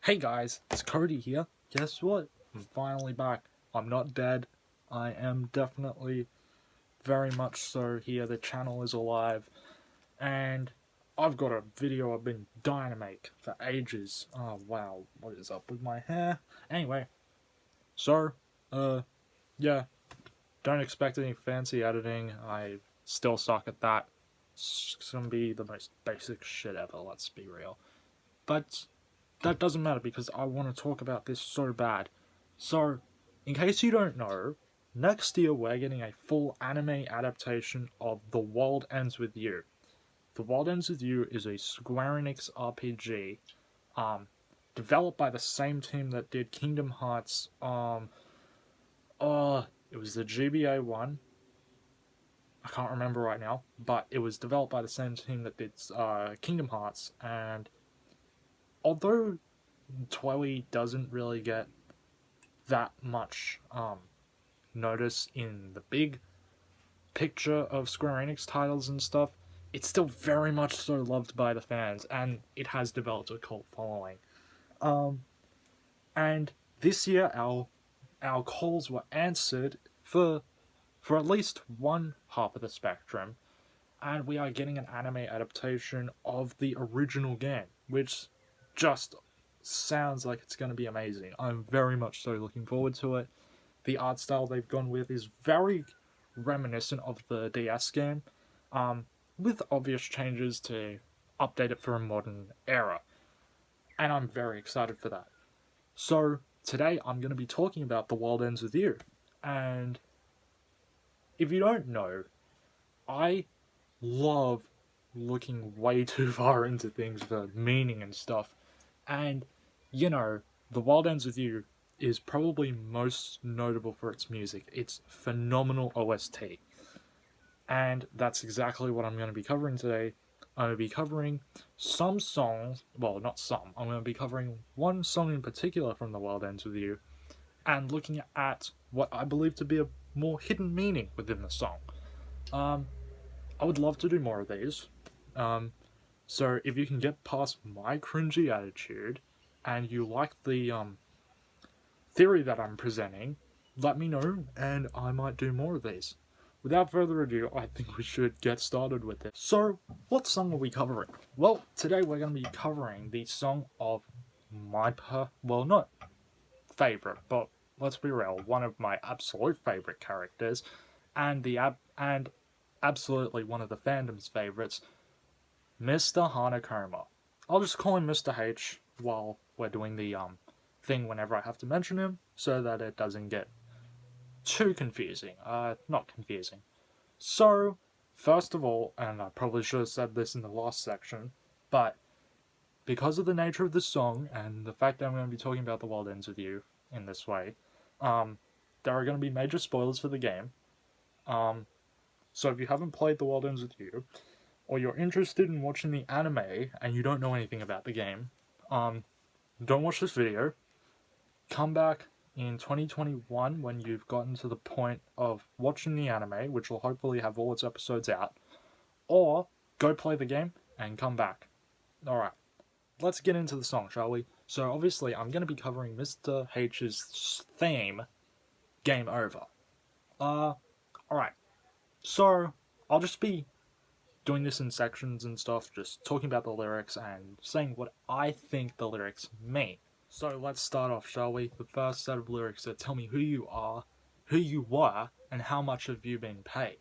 Hey guys, it's Cody here. Guess what? I'm finally back. I'm not dead. I am definitely very much so here. The channel is alive. And I've got a video I've been dying to make for ages. Oh wow, what is up with my hair? Anyway, so, yeah. Don't expect any fancy editing. I still suck at that. It's gonna be the most basic shit ever, let's be real. But that doesn't matter because I want to talk about this so bad. So, in case you don't know, next year we're getting a full anime adaptation of The World Ends With You. The World Ends With You is a Square Enix RPG, developed by the same team that did Kingdom Hearts. It was the GBA one. I can't remember right now, but it was developed by the same team that did Kingdom Hearts, and although TWEWY doesn't really get that much notice in the big picture of Square Enix titles and stuff, it's still very much so loved by the fans, and it has developed a cult following. And this year our calls were answered for at least one half of the spectrum, and we are getting an anime adaptation of the original game, which just sounds like it's going to be amazing. I'm very much so looking forward to it. The art style they've gone with is very reminiscent of the DS game, with obvious changes to update it for a modern era. And I'm very excited for that. So, today I'm going to be talking about The World Ends With You. And if you don't know, I love looking way too far into things for meaning and stuff. And, you know, The World Ends With You is probably most notable for its music. It's phenomenal OST. And that's exactly what I'm going to be covering today. I'm going to be covering some songs, well, not some, I'm going to be covering one song in particular from The World Ends With You, and looking at what I believe to be a more hidden meaning within the song. I would love to do more of these. So if you can get past my cringy attitude, and you like the theory that I'm presenting, let me know, and I might do more of these. Without further ado, I think we should get started with it. So, what song are we covering? Well, today we're going to be covering the song of my not favorite, but let's be real, one of my absolute favorite characters, and absolutely one of the fandom's favorites, Mr. Hanakoma. I'll just call him Mr. H while we're doing the thing whenever I have to mention him, so that it doesn't get too confusing. Not confusing. So, first of all, and I probably should have said this in the last section, but because of the nature of the song and the fact that I'm going to be talking about The World Ends With You in this way, there are going to be major spoilers for the game. So if you haven't played The World Ends With You, or you're interested in watching the anime and you don't know anything about the game, don't watch this video. Come back in 2021 when you've gotten to the point of watching the anime, which will hopefully have all its episodes out, or go play the game and come back. Alright, let's get into the song, shall we? So obviously I'm going to be covering Mr. H's theme, Game Over. Alright, so I'll just be doing this in sections and stuff, just talking about the lyrics and saying what I think the lyrics mean. So let's start off, shall we? The first set of lyrics that tell me who you are, who you were, and how much have you been paid.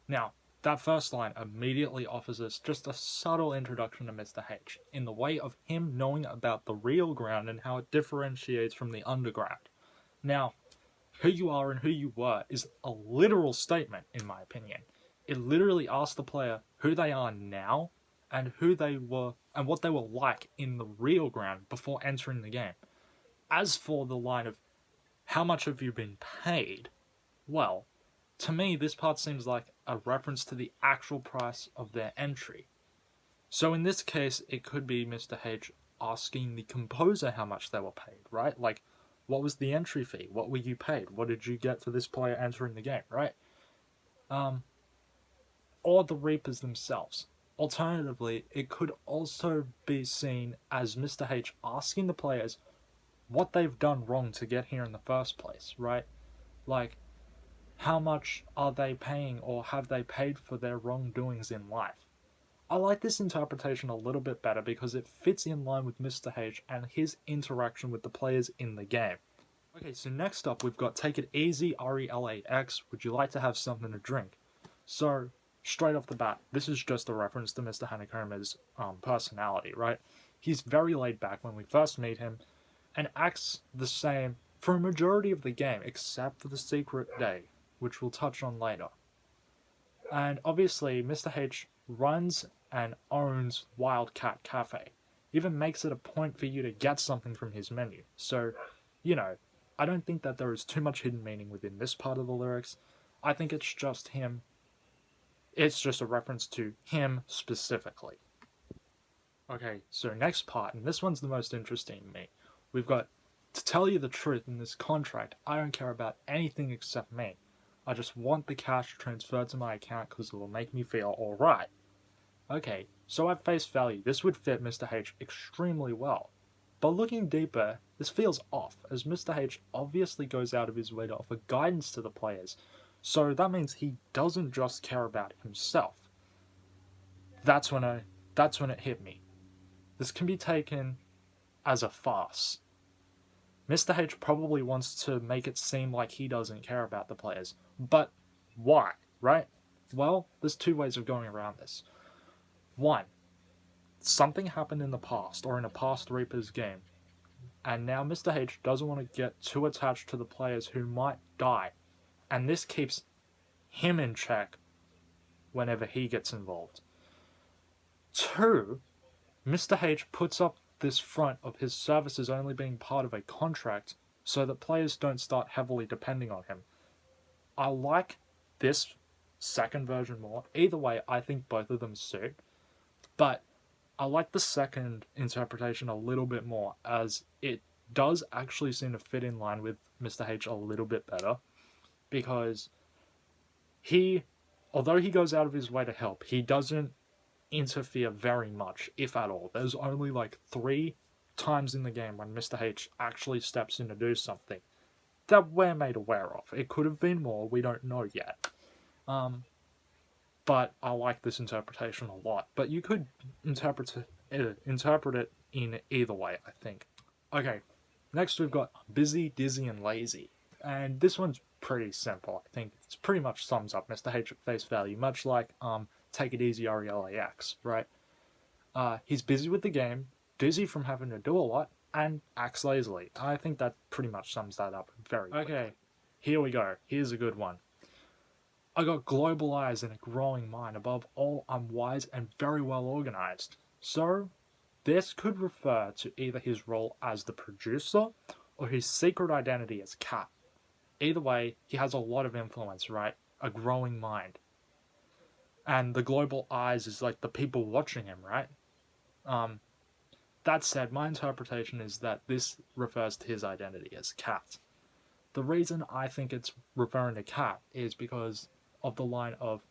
Now, that first line immediately offers us just a subtle introduction to Mr. H, in the way of him knowing about the real ground and how it differentiates from the underground. Now, who you are and who you were is a literal statement, in my opinion. It literally asks the player who they are now, and who they were, and what they were like in the real ground before entering the game. As for the line of, how much have you been paid? Well, to me, this part seems like a reference to the actual price of their entry. So in this case, it could be Mr. H asking the composer how much they were paid, right? Like, what was the entry fee? What were you paid? What did you get for this player entering the game, right? Or the Reapers themselves. Alternatively, it could also be seen as Mr. H asking the players what they've done wrong to get here in the first place, right? Like, how much are they paying or have they paid for their wrongdoings in life? I like this interpretation a little bit better because it fits in line with Mr. H and his interaction with the players in the game. Okay, so next up we've got Take It Easy, RELAX, would you like to have something to drink? So, straight off the bat, this is just a reference to Mr. Hanakoma's personality, right? He's very laid back when we first meet him, and acts the same for a majority of the game, except for the secret day, which we'll touch on later. And obviously, Mr. H runs and owns Wildcat Cafe, even makes it a point for you to get something from his menu. So, you know, I don't think that there is too much hidden meaning within this part of the lyrics. I think it's just him. It's just a reference to him specifically. Okay, so next part, and this one's the most interesting to me. We've got, to tell you the truth, in this contract, I don't care about anything except me. I just want the cash transferred to my account because it will make me feel alright. Okay, so at face value, this would fit Mr. H extremely well. But looking deeper, this feels off, as Mr. H obviously goes out of his way to offer guidance to the players, so that means he doesn't just care about himself. That's when it hit me. This can be taken as a farce. Mr. H probably wants to make it seem like he doesn't care about the players, but why, right? Well, there's two ways of going around this. One, something happened in the past, or in a past Reaper's game, and now Mr. H doesn't want to get too attached to the players who might die, and this keeps him in check whenever he gets involved. Two, Mr. H puts up this front of his services only being part of a contract so that players don't start heavily depending on him. I like this second version more. Either way, I think both of them suit, but I like the second interpretation a little bit more, as it does actually seem to fit in line with Mr. H a little bit better, because although he goes out of his way to help, he doesn't interfere very much, if at all. There's only like 3 times in the game when Mr. H actually steps in to do something that we're made aware of. It could have been more, we don't know yet. But I like this interpretation a lot. But you could interpret it in either way, I think. Okay, next we've got Busy, Dizzy, and Lazy. And this one's pretty simple, I think. It pretty much sums up Mr. H at face value, much like Take It Easy, RELAX, right? He's busy with the game, dizzy from having to do a lot, and acts lazily. I think that pretty much sums that up very quickly. Okay, here we go. Here's a good one. I got global eyes and a growing mind. Above all, I'm wise and very well organized. So, this could refer to either his role as the producer or his secret identity as Cat. Either way, he has a lot of influence, right? A growing mind. And the global eyes is like the people watching him, right? That said, my interpretation is that this refers to his identity as Cat. The reason I think it's referring to Cat is because of the line of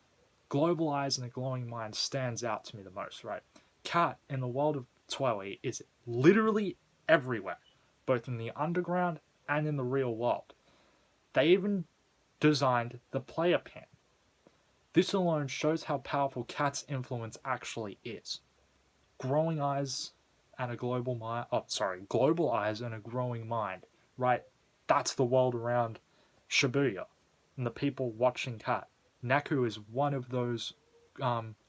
global eyes and a glowing mind stands out to me the most, right? Cat, in the world of TWEWY, is literally everywhere, both in the underground and in the real world. They even designed the player pin. This alone shows how powerful Cat's influence actually is. Growing eyes and a global mind. Global eyes and a growing mind. Right? That's the world around Shibuya and the people watching Cat. Naku is one of those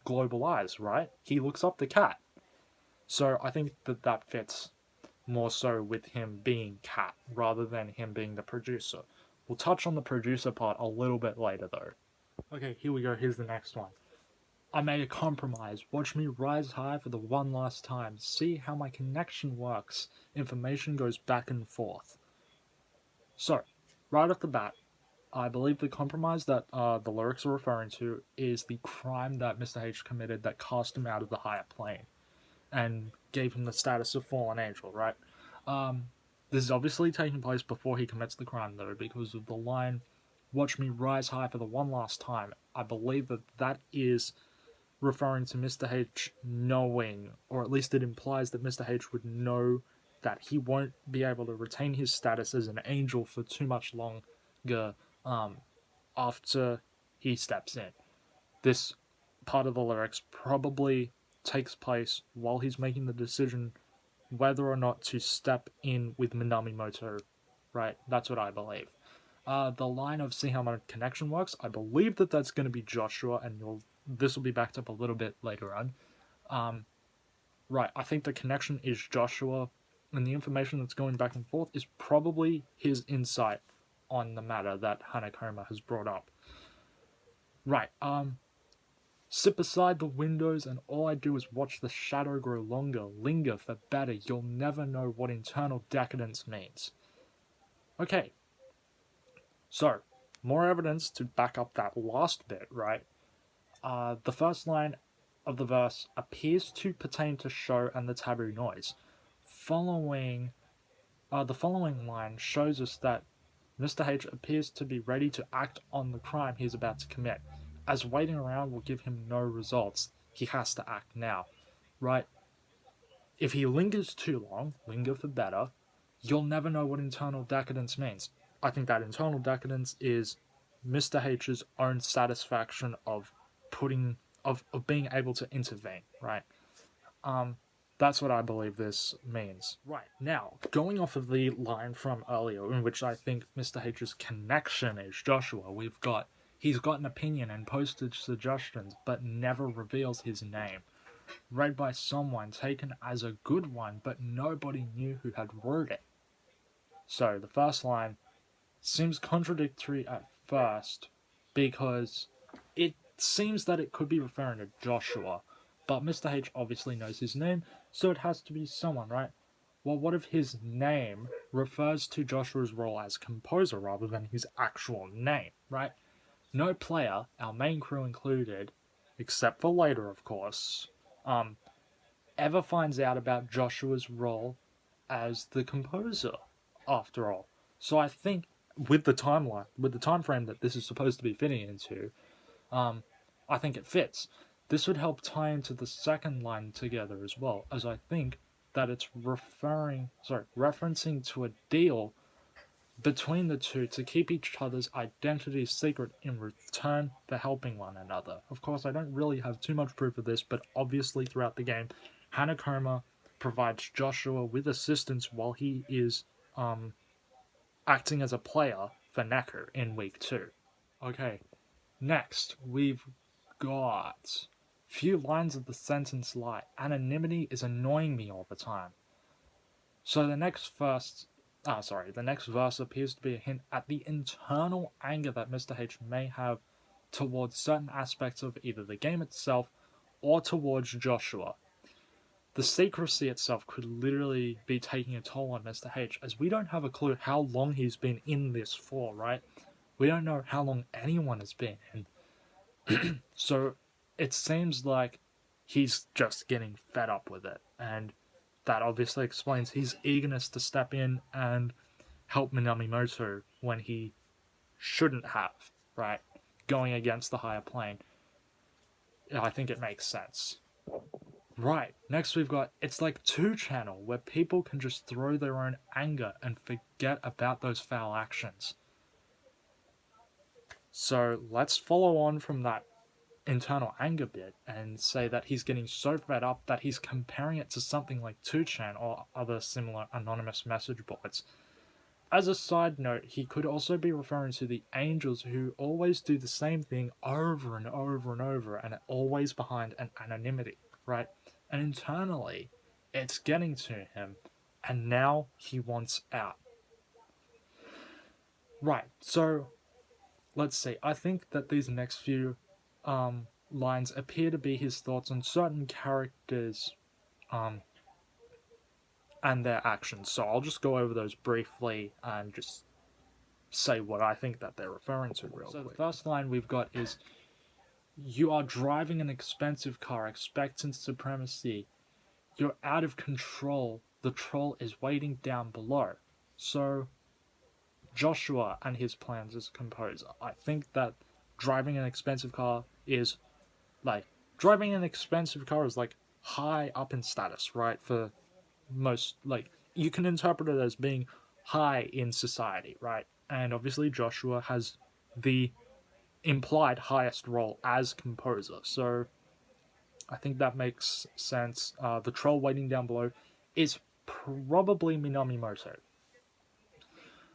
global eyes, right? He looks up to Cat. So I think that fits more so with him being Cat rather than him being the producer. We'll touch on the producer part a little bit later though. Okay, here we go. Here's the next one. I made a compromise. Watch me rise high for the one last time. See how my connection works. Information goes back and forth. So, right off the bat, I believe the compromise that the lyrics are referring to is the crime that Mr. H committed that cast him out of the higher plane and gave him the status of fallen angel, right? This is obviously taking place before he commits the crime, though, because of the line, watch me rise high for the one last time. I believe that is referring to Mr. H knowing, or at least it implies that Mr. H would know that he won't be able to retain his status as an angel for too much longer after he steps in. This part of the lyrics probably takes place while he's making the decision whether or not to step in with Minamimoto, right? That's what I believe. The line of "see how my connection works," I believe that that's going to be Joshua, and this will be backed up a little bit later on. Right, I think the connection is Joshua, and the information that's going back and forth is probably his insight on the matter that Hanakoma has brought up. Right, sit beside the windows and all I do is watch the shadow grow longer, linger for better, you'll never know what internal decadence means. Okay, so, more evidence to back up that last bit, right? The first line of the verse appears to pertain to show and the taboo noise. The following line shows us that Mr. H appears to be ready to act on the crime he's about to commit. As waiting around will give him no results, he has to act now, right? If he lingers too long, linger for better, you'll never know what internal decadence means. I think that internal decadence is Mr. H's own satisfaction of being able to intervene, right? That's what I believe this means. Right, now, going off of the line from earlier, in which I think Mr. H's connection is Joshua, he's got an opinion and posted suggestions, but never reveals his name. Read by someone taken as a good one, but nobody knew who had wrote it. So, the first line seems contradictory at first, because it seems that it could be referring to Joshua, but Mr. H obviously knows his name, so it has to be someone, right? Well, what if his name refers to Joshua's role as composer rather than his actual name, right? No player, our main crew included, except for later, of course, ever finds out about Joshua's role as the composer, after all. So I think with the time frame that this is supposed to be fitting into, I think it fits. This would help tie into the second line together as well, as I think that it's referencing to a deal between the two to keep each other's identities secret in return for helping one another. Of course, I don't really have too much proof of this, but obviously throughout the game, Hanakoma provides Joshua with assistance while he is acting as a player for Neku in week 2. Okay, next we've got few lines of the sentence lie. Anonymity is annoying me all the time. So the next verse appears to be a hint at the internal anger that Mr. H may have towards certain aspects of either the game itself or towards Joshua. The secrecy itself could literally be taking a toll on Mr. H, as we don't have a clue how long he's been in this for, right? We don't know how long anyone has been in. So it seems like he's just getting fed up with it, and that obviously explains his eagerness to step in and help Minamimoto when he shouldn't have, right? Going against the higher plane. I think it makes sense. Right, next we've got It's Like 2-channel, where people can just throw their own anger and forget about those foul actions. So let's follow on from that internal anger bit and say that he's getting so fed up that he's comparing it to something like 2chan or other similar anonymous message boards. As a side note, he could also be referring to the angels who always do the same thing over and over and over, and always behind an anonymity, right? And internally, it's getting to him, and now he wants out. Right, so let's see. I think that these next few lines appear to be his thoughts on certain characters and their actions. So I'll just go over those briefly and just say what I think that they're referring to real quick. The first line we've got is, you are driving an expensive car, expecting supremacy. You're out of control. The troll is waiting down below. So Joshua and his plans as a composer. I think that driving an expensive car is like driving an expensive car is like high up in status, right? For most, like, you can interpret it as being high in society, right? And obviously Joshua has the implied highest role as composer, so I think that makes sense. The troll waiting down below is probably Minamimoto.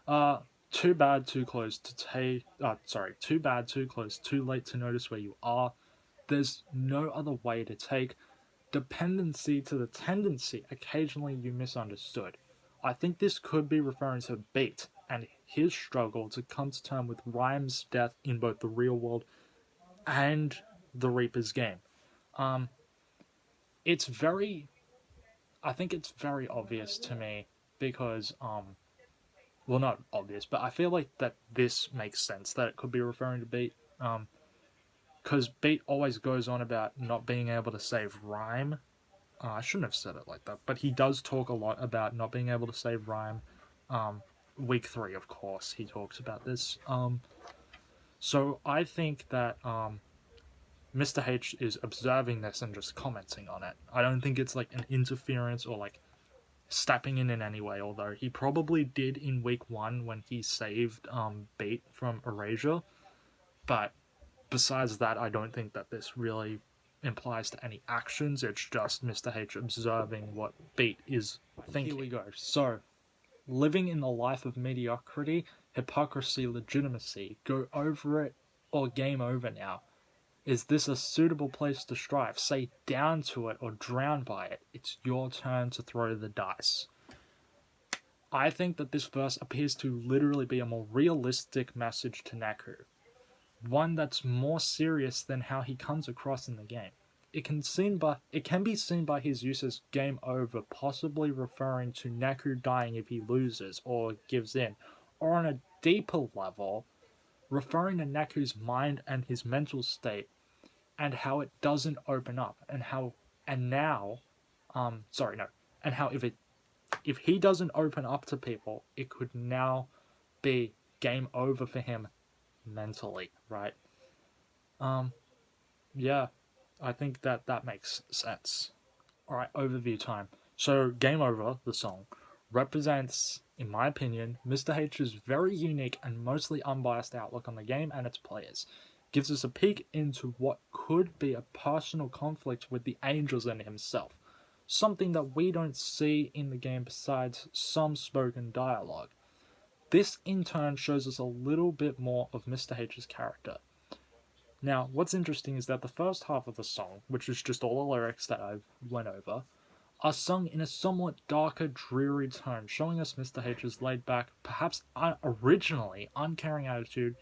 uh Too bad, too close to take. Sorry, too bad, too close, too late to notice where you are. There's no other way to take dependency to the tendency occasionally you misunderstood. I think this could be referring to Beat and his struggle to come to terms with Rhyme's death in both the real world and the Reaper's game. Um, it's very, I think it's very obvious to me because, well, not obvious, but I feel like that this makes sense that it could be referring to Beat. Because Beat always goes on about not being able to save Rhyme. I shouldn't have said it like that, but he does talk a lot about not being able to save Rhyme. Week 3, of course, he talks about this. So I think that Mr. H is observing this and just commenting on it. I don't think it's like an interference or like stepping in any way, although he probably did in week 1 when he saved Beat from Erasure. But besides that, I don't think that this really implies to any actions. It's just Mr. H observing what Beat is thinking. Here we go. So, living in the life of mediocrity, hypocrisy, legitimacy, go over it or game over now. Is this a suitable place to strive? Say down to it or drown by it. It's your turn to throw the dice. I think that this verse appears to literally be a more realistic message to Neku. One that's more serious than how he comes across in the game. It can be seen by his use as game over, possibly referring to Neku dying if he loses or gives in, or on a deeper level, referring to Neku's mind and his mental state, and how it doesn't open up, and how if he doesn't open up to people, it could now be game over for him mentally, right? Yeah, I think that makes sense. Alright, overview time. So, Game Over, the song, represents, in my opinion, Mr. H's very unique and mostly unbiased outlook on the game and its players. Gives us a peek into what could be a personal conflict with the angels and himself. Something that we don't see in the game besides some spoken dialogue. This in turn shows us a little bit more of Mr. H's character. Now, what's interesting is that the first half of the song, which is just all the lyrics that I've went over, are sung in a somewhat darker, dreary tone, showing us Mr. H's laid-back, perhaps originally uncaring attitude,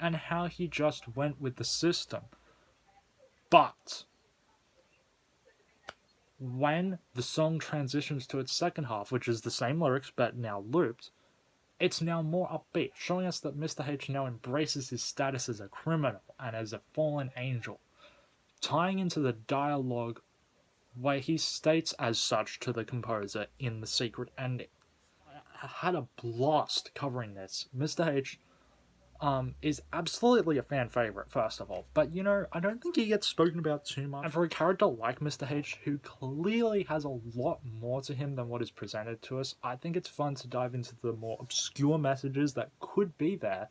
and how he just went with the system. But when the song transitions to its second half, which is the same lyrics but now looped, it's now more upbeat, showing us that Mr. H now embraces his status as a criminal and as a fallen angel, tying into the dialogue where he states as such to the composer in the secret ending. I had a blast covering this. Mr. H is absolutely a fan favorite, first of all, but I don't think he gets spoken about too much. And for a character like Mr. H, who clearly has a lot more to him than what is presented to us, I think it's fun to dive into the more obscure messages that could be there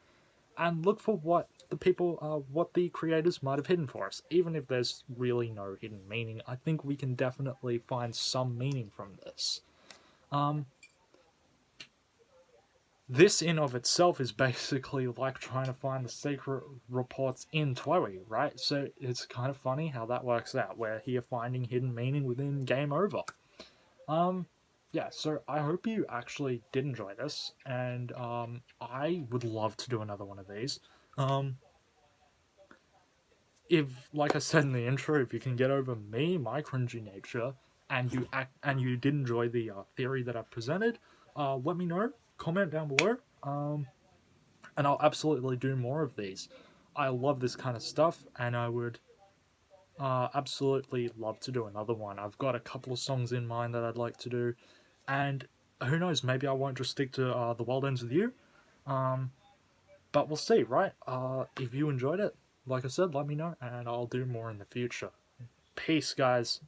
and look for what the creators might have hidden for us. Even if there's really no hidden meaning, I think we can definitely find some meaning from this. This in of itself is basically like trying to find the secret reports in TWEWY, right? So it's kind of funny how that works out, where you're finding hidden meaning within Game Over. Yeah, so I hope you actually did enjoy this, and I would love to do another one of these. If, like I said in the intro, if you can get over me, my cringy nature, and you did enjoy the theory that I've presented, let me know. Comment down below, and I'll absolutely do more of these. I love this kind of stuff, and I would absolutely love to do another one. I've got a couple of songs in mind that I'd like to do, and who knows, maybe I won't just stick to The World Ends With You, but we'll see, right? If you enjoyed it, like I said, let me know, and I'll do more in the future. Peace, guys.